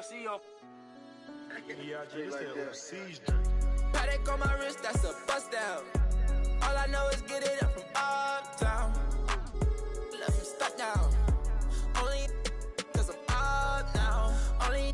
see your. Yeah, just like that that. siege drink. Paddock on my wrist, that's a bust down. All I know is get it up from uptown. Left him stuck down. Only because I'm up now. Only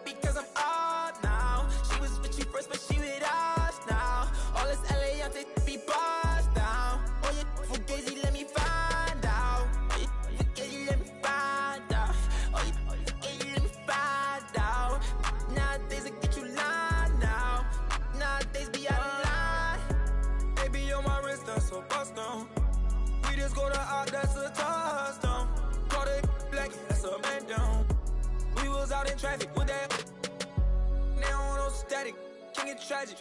because I'm up now. She was with you first, but she with us now. All this LA, I take be bust down. Oh, you fugazi, let me find out. Oh, you fugazi, let me find out. Oh, you fugazi, let me find out. Nowadays, I get you lined now. Nowadays, be out of line. Baby, on my wrist, that's a bust down. We just go to art, that's a touchdown. Call it black, that's a man down. We was out in traffic with that. They don't want no static, can get tragic.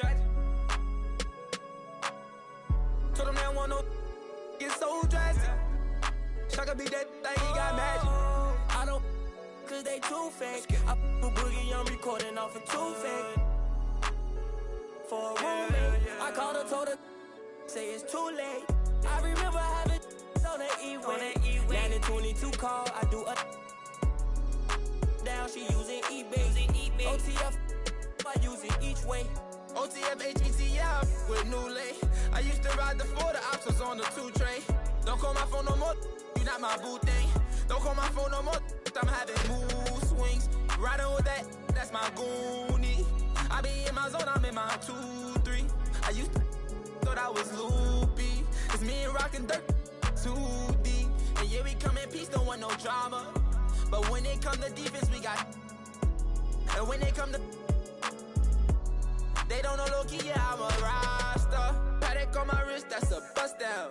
Told them they don't want no get so drastic. Shaka be that thing, he got magic. I don't, cause they too fake. I put Boogie, I'm recording off of too fake. For a roommate, I called her, told her, say it's too late. I remember having on that E-way. Landing 22 call, I do a down, she using eBay. OTF, I use it each way. OTF, HETF with new lay. I used to ride the 4, the ops was on the 2 tray. Don't call my phone no more, you not my boo thing. Don't call my phone no more, I'm having mood swings. Riding with that, that's my goonie. I be in my zone, I'm in my 2-3. I used to thought I was loopy. It's me and rockin' dirt, 2D. And yeah, we come in peace, don't want no drama. But when it come to defense, we got. And when they come to, they don't know low-key, yeah, I'm a roster. Paddock on my wrist, that's a bust down.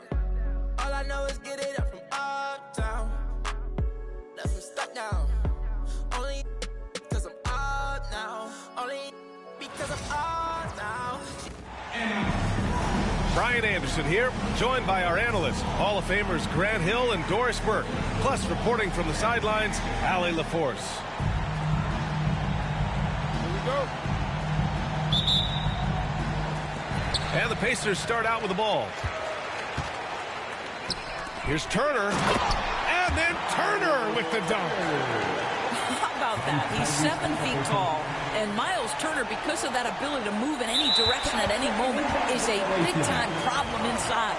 All I know is get it up from uptown. Left him stuck down. Only because I'm up now. Only because I'm up now. Brian Anderson here, joined by our analysts, Hall of Famers Grant Hill and Doris Burke, plus reporting from the sidelines, Allie LaForce. Here we go. And the Pacers start out with the ball. Here's Turner, and then Turner with the dunk. How about that? He's 7 feet tall, and Miles Turner, because of that ability to move in any direction at any moment, is a big-time problem inside.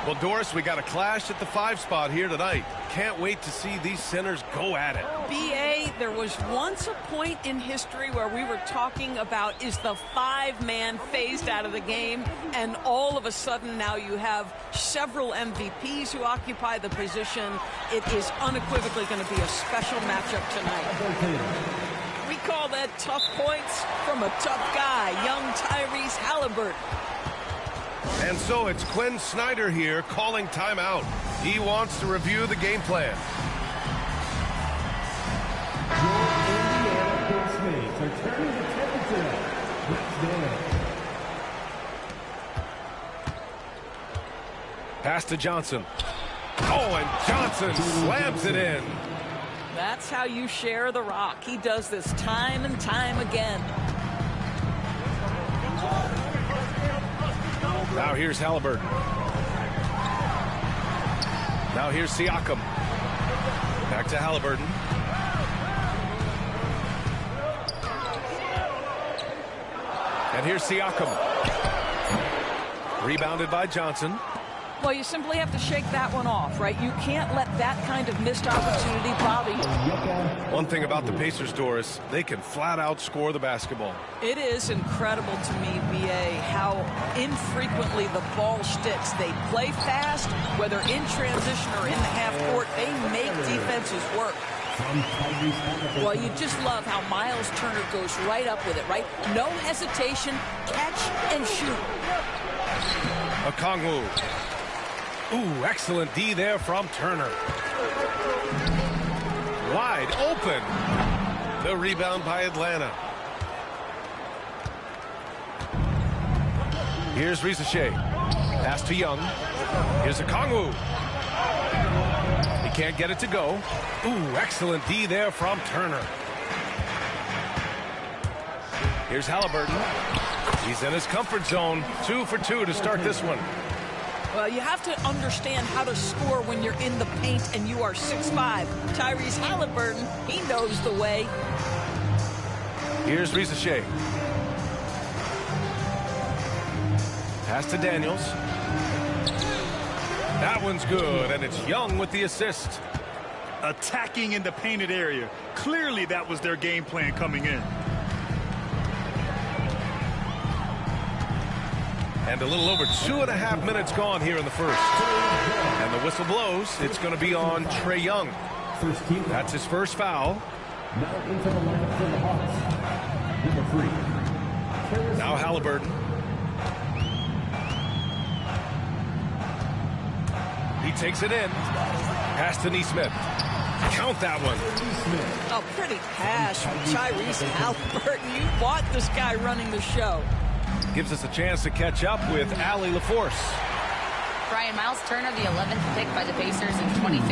Well, Doris, we got a clash at the 5 spot here tonight. Can't wait to see these centers go at it. B.A., there was once a point in history where we were talking about, is the 5-man phased out of the game? And all of a sudden now you have several MVPs who occupy the position. It is unequivocally going to be a special matchup tonight. We call that tough points from a tough guy, young Tyrese Halliburton. And so it's Quinn Snyder here calling timeout. He wants to review the game plan. Your Indiana Postmates are turning the temperature. Pass to Johnson. Oh, and Johnson slams it in. That's how you share the rock. He does this time and time again. Now here's Halliburton. Now here's Siakam. Back to Halliburton. And here's Siakam. Rebounded by Johnson. Well, you simply have to shake that one off, right? You can't let that kind of missed opportunity bother you. One thing about the Pacers, Doris, they can flat out score the basketball. It is incredible to me, B.A., how infrequently the ball sticks. They play fast, whether in transition or in the half court. They make defenses work. Well, you just love how Miles Turner goes right up with it, right? No hesitation, catch and shoot. Okongwu. Ooh, excellent D there from Turner. Wide open. The rebound by Atlanta. Here's Risache. Pass to Young. Here's Okongwu. He can't get it to go. Ooh, excellent D there from Turner. Here's Halliburton. He's in his comfort zone. 2 for 2 to start this one. Well, you have to understand how to score when you're in the paint and you are 6'5". Tyrese Halliburton, he knows the way. Here's Rizachet. Pass to Daniels. That one's good, and it's Young with the assist. Attacking in the painted area. Clearly that was their game plan coming in. And a little over 2.5 minutes gone here in the first. And the whistle blows. It's going to be on Trae Young. That's his first foul. Now into the lineup for the Hawks. Number 3. Now Halliburton. He takes it in. Pass to Nesmith. Count that one. A pretty pass from Tyrese Halliburton. You want this guy running the show. Gives us a chance to catch up with Allie LaForce. Brian, Miles Turner, the 11th pick by the Pacers in 2015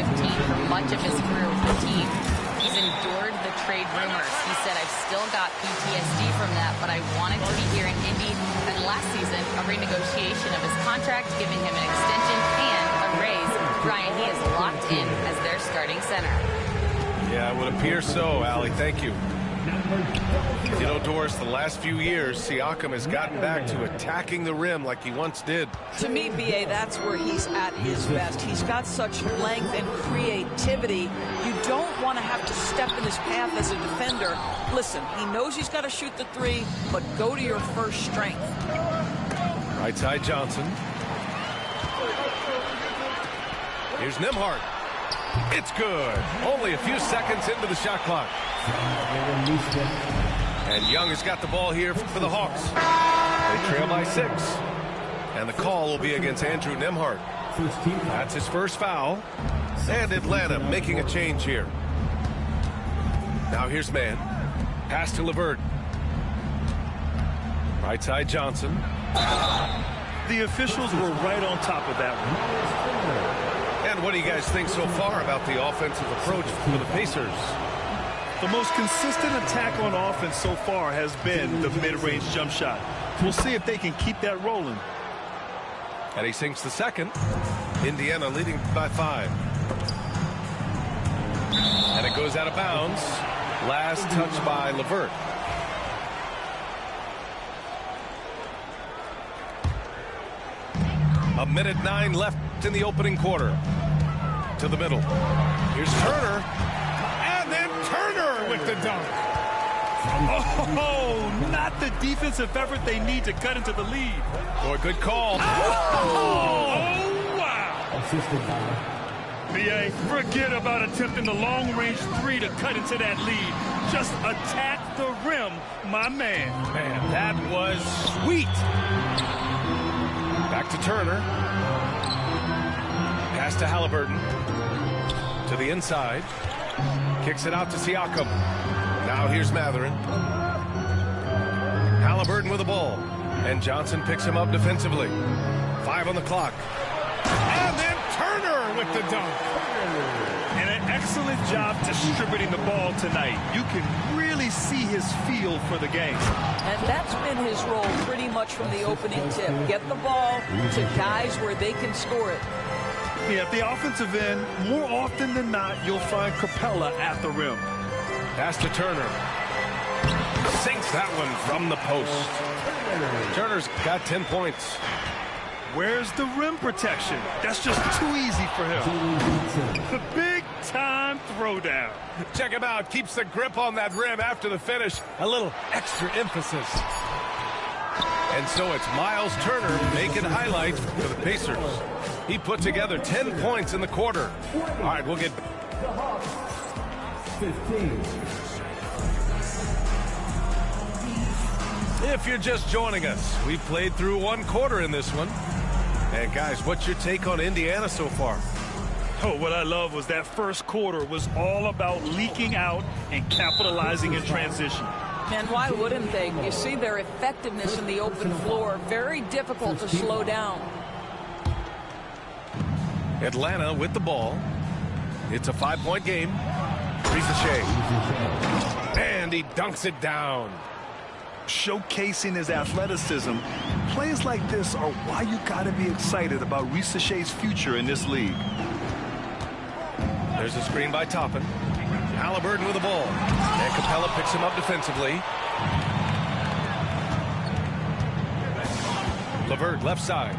for much of his career with the team. He's endured the trade rumors. He said, I've still got PTSD from that, but I wanted to be here in Indy. And last season, a renegotiation of his contract, giving him an extension and a raise. Brian, he is locked in as their starting center. Yeah, it would appear so, Allie. Thank you. You know, Doris, the last few years, Siakam has gotten back to attacking the rim like he once did. To me, B.A., that's where he's at his best. He's got such length and creativity. You don't want to have to step in his path as a defender. Listen, he knows he's got to shoot the three, but go to your first strength. Right side Johnson. Here's Nembhard. It's good. Only a few seconds into the shot clock. And Young has got the ball here for the Hawks. They trail by 6. And the call will be against Andrew Nembhard. That's his first foul. And Atlanta making a change here. Now here's Mann. Pass to LeVert. Right side Johnson. The officials were right on top of that one. And what do you guys think so far about the offensive approach for the Pacers? The most consistent attack on offense so far has been the mid-range jump shot. We'll see if they can keep that rolling. And he sinks the second. Indiana leading by 5. And it goes out of bounds. Last touch by LeVert. A minute 9 left in the opening quarter. To the middle. Here's Turner. And then Turner with the dunk. Oh, not the defensive effort they need to cut into the lead. Boy, good call. Oh, wow. Assisted by B.A., forget about attempting the long-range 3 to cut into that lead. Just attack the rim, my man. Man, that was sweet. Back to Turner. Pass to Halliburton. To the inside. Kicks it out to Siakam. Now here's Matherin. Halliburton with the ball. And Johnson picks him up defensively. 5 on the clock. And then Turner with the dunk. And an excellent job distributing the ball tonight. You can really see his feel for the game. And that's been his role pretty much from the opening tip. Get the ball to guys where they can score it. Yeah, at the offensive end, more often than not, you'll find Capella at the rim. Pass to Turner. Sinks that one from the post. Turner's got 10 points. Where's the rim protection? That's just too easy for him. The big-time throwdown. Check him out. Keeps the grip on that rim after the finish. A little extra emphasis. And so it's Miles Turner making highlights for the Pacers. He put together 10 points in the quarter. All right, we'll get... 15. If you're just joining us, we've played through one quarter in this one. And guys, what's your take on Indiana so far? Oh, what I love was that first quarter was all about leaking out and capitalizing in transition. And why wouldn't they? You see their effectiveness in the open floor. Very difficult to slow down. Atlanta with the ball. It's a 5-point game. Rizachet. And he dunks it down. Showcasing his athleticism, plays like this are why you got to be excited about Ricochet's future in this league. There's a screen by Toppin. Halliburton with the ball. And Capella picks him up defensively. LeVert left side.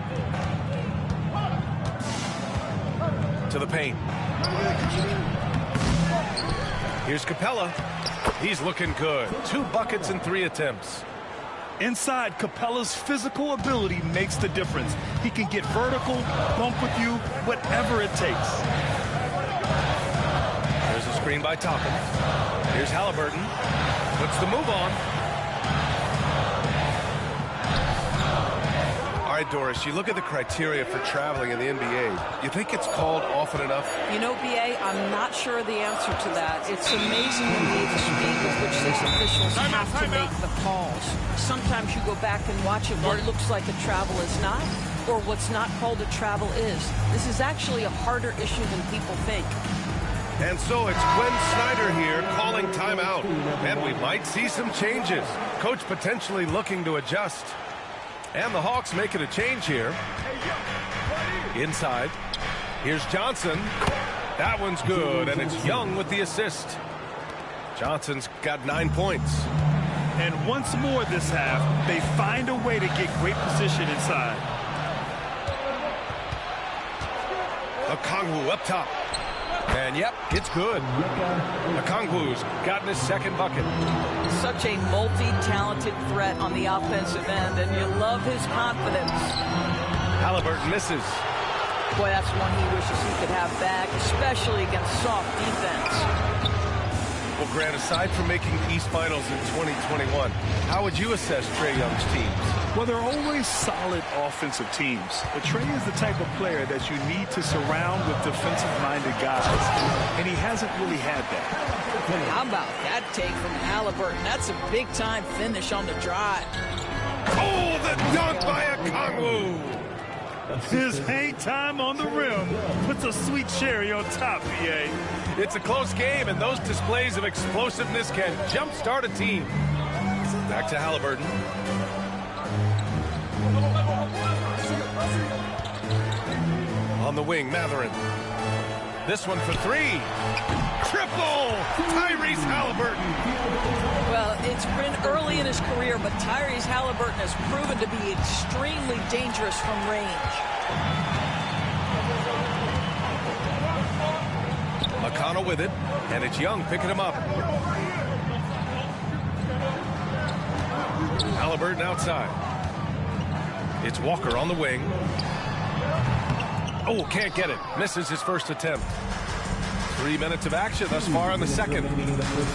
To the paint. Here's Capella. He's looking good. 2 buckets in 3 attempts. Inside, Capella's physical ability makes the difference. He can get vertical, bump with you, whatever it takes. There's a screen by Toppin. Here's Halliburton. Puts the move on. All right, Doris, you look at the criteria for traveling in the NBA. You think it's called often enough? You know, B.A., I'm not sure of the answer to that. It's amazing to me the speed with which these officials have to make the calls. Sometimes you go back and watch it, what looks like a travel is not, or what's not called a travel is. This is actually a harder issue than people think. And so it's Gwen Snyder here calling timeout. And we might see some changes. Coach potentially looking to adjust. And the Hawks making a change here. Inside. Here's Johnson. That one's good, and it's Young with the assist. Johnson's got 9 points. And once more this half, they find a way to get great position inside. Okongwu up top. And yep, it's good. Okongwu's gotten his 2nd bucket. Such a multi-talented threat on the offensive end, and you love his confidence. Halliburton misses. Boy, that's one he wishes he could have back, especially against soft defense. Well, Grant, aside from making the East Finals in 2021, how would you assess Trae Young's teams? Well, they're always solid offensive teams. But Trae is the type of player that you need to surround with defensive-minded guys, and he hasn't really had that. How about that take from Halliburton? That's a big-time finish on the drive. Oh, the dunk by Okongwu! His hang time on the rim puts a sweet cherry on top, BA. It's a close game, and those displays of explosiveness can jumpstart a team. Back to Halliburton. On the wing, Matherin. This one for 3. Triple! Tyrese Halliburton. Well, it's been early in his career, but Tyrese Halliburton has proven to be extremely dangerous from range. McConnell with it, and it's Young picking him up. Halliburton outside. It's Walker on the wing. Oh, can't get it. Misses his first attempt. 3 minutes of action thus far in the second.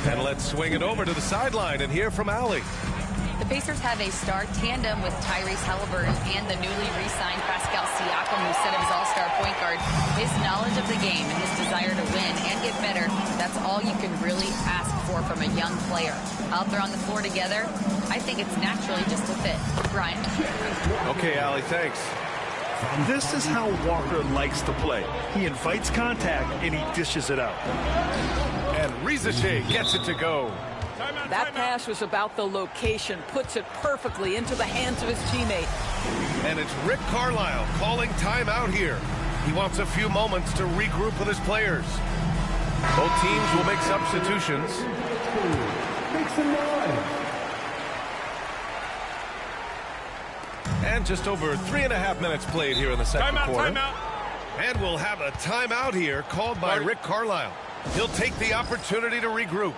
And let's swing it over to the sideline and hear from Allie. The Pacers have a star tandem with Tyrese Halliburton and the newly re-signed Pascal Siakam, who set his all-star point guard. His knowledge of the game and his desire to win and get better, that's all you can really ask for from a young player. Out there on the floor together, I think it's naturally just a fit. Brian. Okay, Allie, thanks. This is how Walker likes to play. He invites contact and he dishes it out. And Ricochet gets it to go. That pass was about the location, puts it perfectly into the hands of his teammate. And it's Rick Carlisle calling timeout here. He wants a few moments to regroup with his players. Both teams will make substitutions. And just over 3.5 minutes played here in the second quarter. Timeout. And we'll have a timeout here called by Rick Carlisle. He'll take the opportunity to regroup.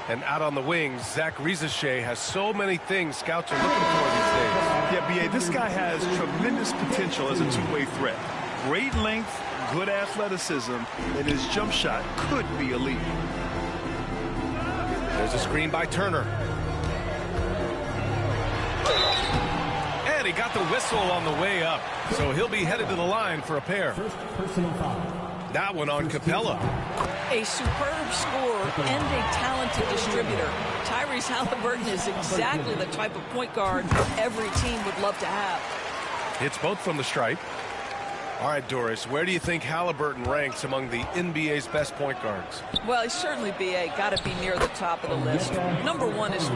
And out on the wings, Zach Ricochet has so many things scouts are looking for these days. Yeah, B.A., this guy has tremendous potential as a two-way threat. Great length, good athleticism, and his jump shot could be elite. There's a screen by Turner. And he got the whistle on the way up. So he'll be headed to the line for a pair. That one on Capella. A superb scorer and a talented distributor. Tyrese Halliburton is exactly the type of point guard every team would love to have. Hits both from the stripe. All right, Doris, where do you think Halliburton ranks among the NBA's best point guards? Well, he's certainly, B.A., got to be near the top of the list. Number 1 is